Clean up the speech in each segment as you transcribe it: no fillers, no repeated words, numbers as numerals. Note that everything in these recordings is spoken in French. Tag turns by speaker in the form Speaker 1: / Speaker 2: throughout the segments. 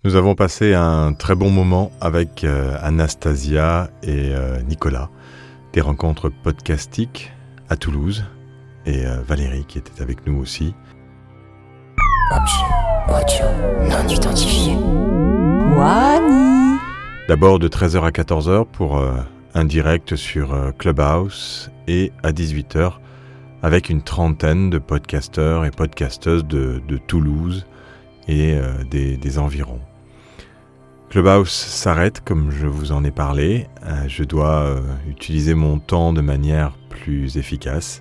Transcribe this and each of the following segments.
Speaker 1: Nous avons passé un très bon moment avec Anastasia et Nicolas, des rencontres podcastiques à Toulouse, et Valérie qui était avec nous aussi.
Speaker 2: Audio non identifié. Wani.
Speaker 1: D'abord de 13h à 14h pour un direct sur Clubhouse, et à 18h avec une trentaine de podcasteurs et podcasteuses de Toulouse et des environs. Clubhouse s'arrête, comme je vous en ai parlé. Je dois utiliser mon temps de manière plus efficace.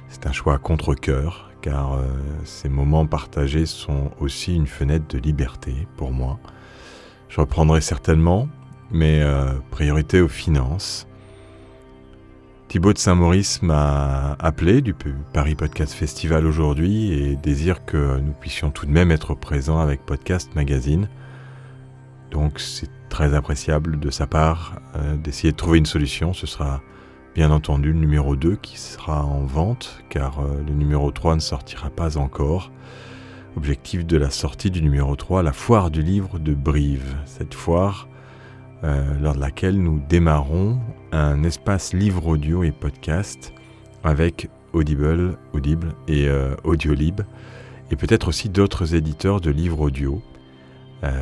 Speaker 1: C'est un choix à contre-cœur, car ces moments partagés sont aussi une fenêtre de liberté pour moi. Je reprendrai certainement, mais priorité aux finances. Thibaut de Saint-Maurice m'a appelé du Paris Podcast Festival aujourd'hui et désire que nous puissions tout de même être présents avec Podcast Magazine. Donc c'est très appréciable de sa part d'essayer de trouver une solution. Ce sera bien entendu le numéro 2 qui sera en vente, car le numéro 3 ne sortira pas encore. Objectif de la sortie du numéro 3, la foire du livre de Brive. Cette foire, lors de laquelle nous démarrons un espace livre audio et podcast avec Audible et Audiolib, et peut-être aussi d'autres éditeurs de livres audio.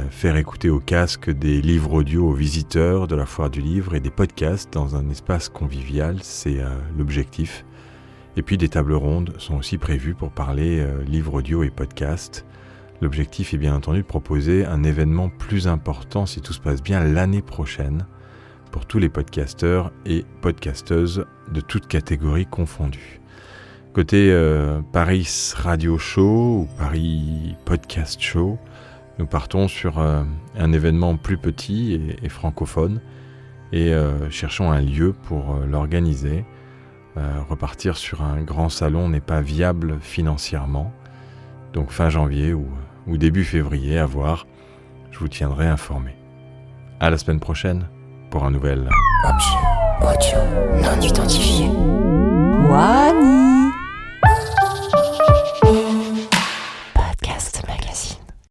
Speaker 1: Faire écouter au casque des livres audio aux visiteurs de la foire du livre et des podcasts dans un espace convivial, c'est l'objectif. Et puis des tables rondes sont aussi prévues pour parler livres audio et podcasts. L'objectif est bien entendu de proposer un événement plus important, si tout se passe bien, l'année prochaine, pour tous les podcasteurs et podcasteuses de toutes catégories confondues. Côté Paris Radio Show ou Paris Podcast Show, nous partons sur un événement plus petit et francophone, et cherchons un lieu pour l'organiser. Repartir sur un grand salon n'est pas viable financièrement, donc fin janvier ou début février, à voir. Je vous tiendrai informé. À la semaine prochaine pour un nouvel
Speaker 2: Audio non identifié. Wani.